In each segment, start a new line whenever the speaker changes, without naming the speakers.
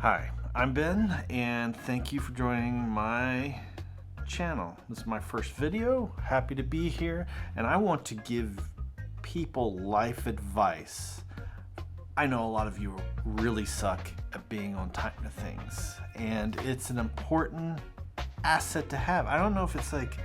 Hi, I'm Ben, and thank you for joining my channel. This is my first video. Happy to be here, and I want to give people life advice. I know a lot of you really suck at being on time to things, and it's an important asset to have. I don't know if it's like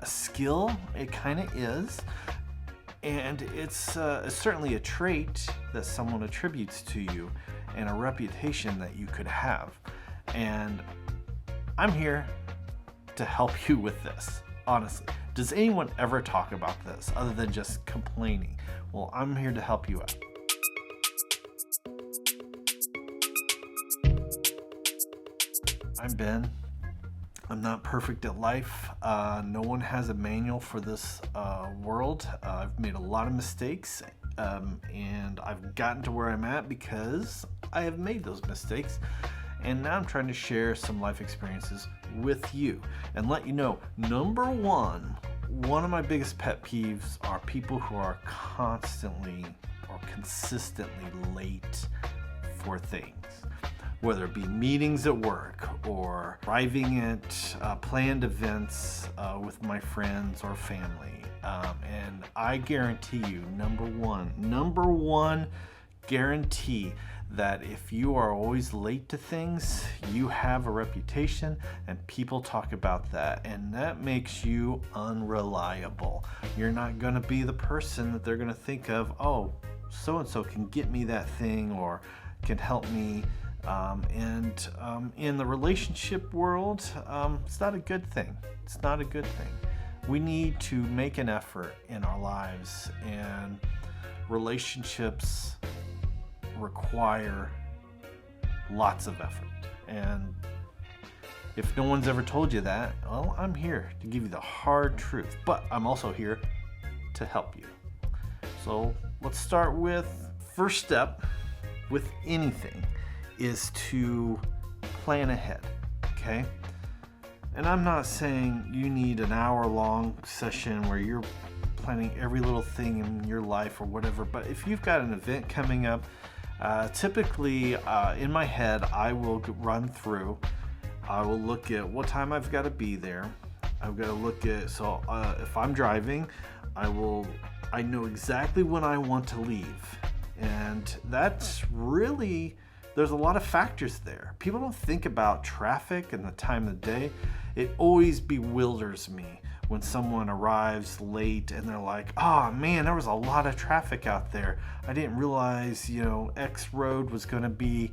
a skill, it kind of is, and it's certainly a trait that someone attributes to you and a reputation that you could have. And I'm here to help you with this, honestly. Does anyone ever talk about this other than just complaining? Well, I'm here to help you out. I'm Ben. I'm not perfect at life. No one has a manual for this world. I've made a lot of mistakes, and I've gotten to where I'm at because I have made those mistakes. And now I'm trying to share some life experiences with you and let you know, number one of my biggest pet peeves are people who are constantly or consistently late for things. Whether it be meetings at work or arriving at planned events with my friends or family. And I guarantee you, number one guarantee that if you are always late to things, you have a reputation and people talk about that, and that makes you unreliable. You're not going to be the person that they're going to think of, oh, so-and-so can get me that thing or can help me. In the relationship world, it's not a good thing. It's not a good thing. We need to make an effort in our lives, and relationships require lots of effort. And if no one's ever told you that, well, I'm here to give you the hard truth, but I'm also here to help you. So let's start with first step with anything is to plan ahead, okay? And I'm not saying you need an hour-long session where you're planning every little thing in your life or whatever, but if you've got an event coming up, typically in my head, I will run through, I will look at what time I've got to be there. I've got to look at, if I'm driving, I know exactly when I want to leave. And that's really, there's a lot of factors there. People don't think about traffic and the time of the day. It always bewilders me when someone arrives late and they're like, oh man, there was a lot of traffic out there. I didn't realize, X road was going to be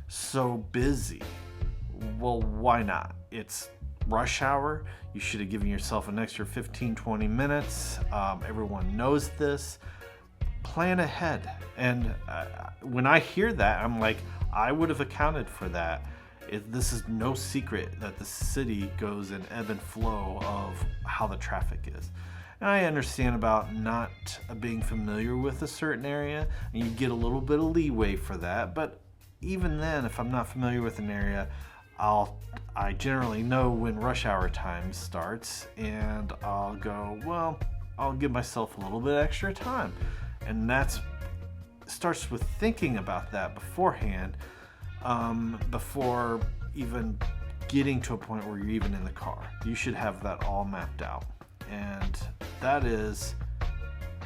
so busy. Well, why not? It's rush hour. You should have given yourself an extra 15-20 minutes. Everyone knows this. Plan ahead. And when I hear that, I'm like, I would have accounted for that. This is no secret that the city goes in ebb and flow of how the traffic is. And I understand about not being familiar with a certain area, and you get a little bit of leeway for that. But even then, if I'm not familiar with an area, I generally know when rush hour time starts, and I'll go, well, I'll give myself a little bit extra time. And that starts with thinking about that beforehand, before even getting to a point where you're even in the car. You should have that all mapped out. And that is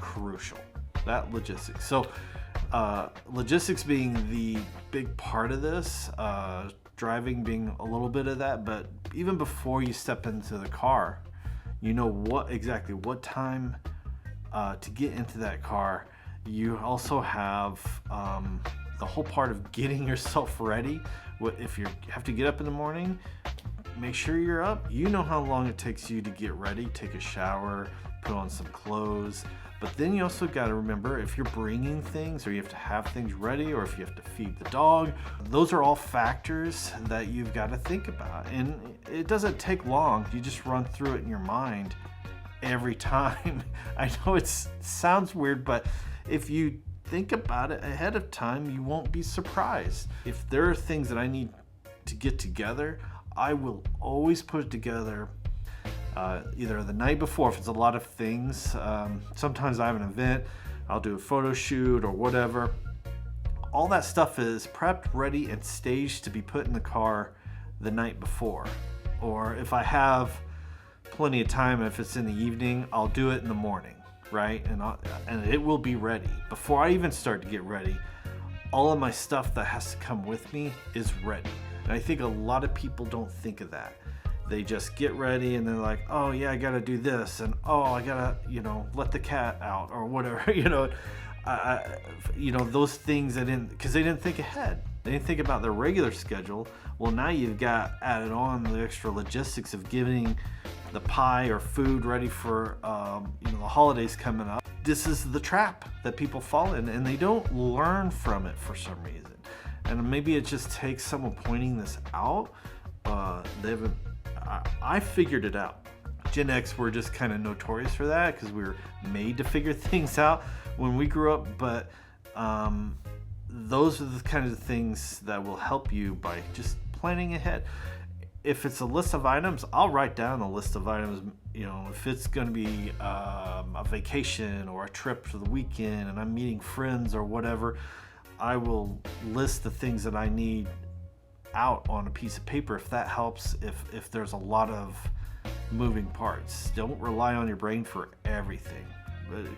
crucial, that logistics. So logistics being the big part of this, driving being a little bit of that, but even before you step into the car, you know what time to get into that car. You also have the whole part of getting yourself ready. If you have to get up in the morning, make sure you're up. You know how long it takes you to get ready, take a shower, put on some clothes. But then you also got to remember, if you're bringing things or you have to have things ready, or if you have to feed the dog, those are all factors that you've got to think about. And it doesn't take long. You just run through it in your mind every time. I know it sounds weird, but if you think about it ahead of time, you won't be surprised. If there are things that I need to get together, I will always put it together either the night before if it's a lot of things. Sometimes I have an event, I'll do a photo shoot or whatever. all that stuff is prepped, ready, and staged to be put in the car the night before. Or if I have plenty of time, if it's in the evening, I'll do it in the morning, right? And it will be ready. Before I even start to get ready, all of my stuff that has to come with me is ready. And I think a lot of people don't think of that. They just get ready and they're like, oh yeah, I gotta do this, and oh, I gotta, let the cat out or whatever, those things because they didn't think ahead. They didn't think about their regular schedule. Well, now you've got added on the extra logistics of getting the pie or food ready for the holidays coming up. This is the trap that people fall in, and they don't learn from it for some reason. And maybe it just takes someone pointing this out. I figured it out. Gen X were just kind of notorious for that because we were made to figure things out when we grew up. But those are the kind of things that will help you by just planning ahead. If it's a list of items, I'll write down a list of items. If it's going to be a vacation or a trip for the weekend and I'm meeting friends or whatever, I will list the things that I need out on a piece of paper if that helps. If there's a lot of moving parts, don't rely on your brain for everything.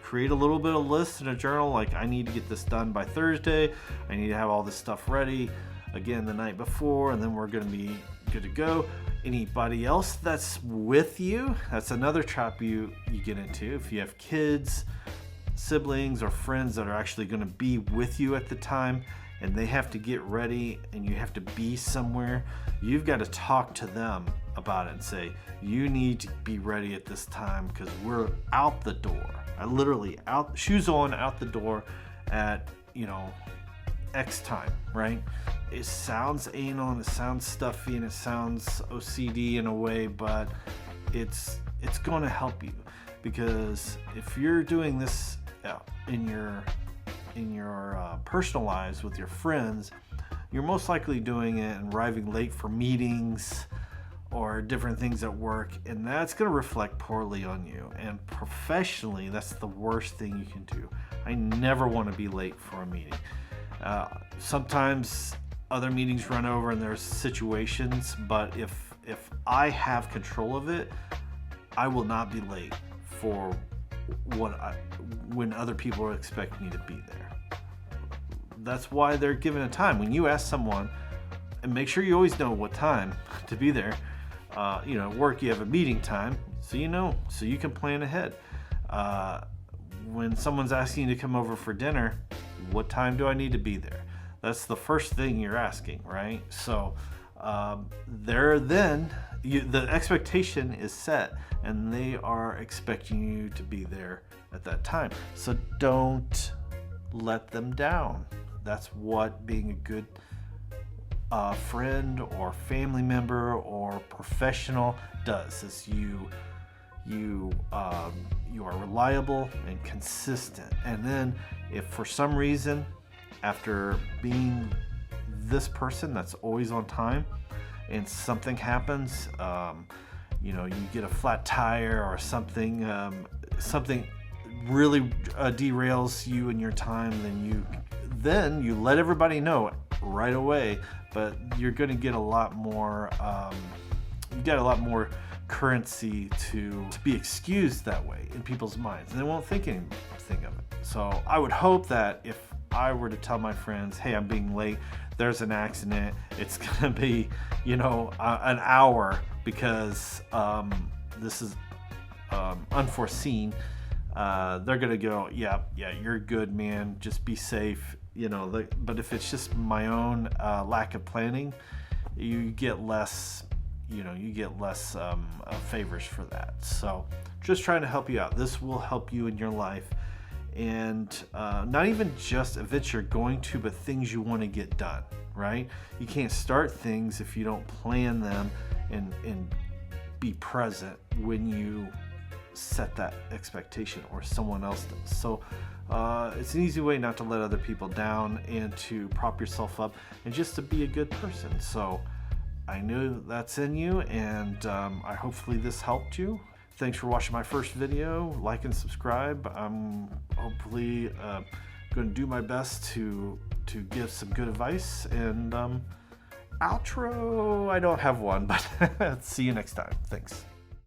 Create a little bit of list in a journal, like I need to get this done by Thursday, I need to have all this stuff ready again the night before, and then we're going to be good to go. Anybody else that's with you, that's another trap you get into. If you have kids, siblings, or friends that are actually going to be with you at the time and they have to get ready and you have to be somewhere, you've got to talk to them about it and say, you need to be ready at this time because we're out the door. I literally shoes on, out the door at X time, right? It sounds anal and it sounds stuffy and it sounds OCD in a way, but it's going to help you, because if you're doing this in your personal lives with your friends, you're most likely doing it and arriving late for meetings or different things at work, and that's going to reflect poorly on you. And professionally, that's the worst thing you can do. I never want to be late for a meeting. Sometimes other meetings run over and there's situations, but if I have control of it, I will not be late for when other people are expecting me to be there. That's why they're given a time. When you ask someone, and make sure you always know what time to be there. At work you have a meeting time, so you can plan ahead. When someone's asking you to come over for dinner, what time do I need to be there? That's the first thing you're asking, right? So the expectation is set, and they are expecting you to be there at that time. So don't let them down. That's what being a good friend or family member or professional does. Is you are reliable and consistent. And then if for some reason, after being this person that's always on time and something happens, you get a flat tire or something really derails you in your time, then you let everybody know right away. But you're going to get a lot more currency to be excused that way in people's minds, and they won't think anything of it. So I would hope that if I were to tell my friends, hey, I'm being late, there's an accident, it's going to be an hour because this is unforeseen, they're going to go, yeah, you're good, man, just be safe. But if it's just my own lack of planning, you get less favors for that. So just trying to help you out. This will help you in your life, and not even just events you're going to, but things you want to get done, right? You can't start things if you don't plan them and be present when you set that expectation or someone else does. So it's an easy way not to let other people down and to prop yourself up and just to be a good person. So I know that's in you, and hopefully this helped you. Thanks for watching my first video. Like and subscribe. I'm hopefully going to do my best to to give some good advice. And outro, I don't have one, but see you next time. Thanks.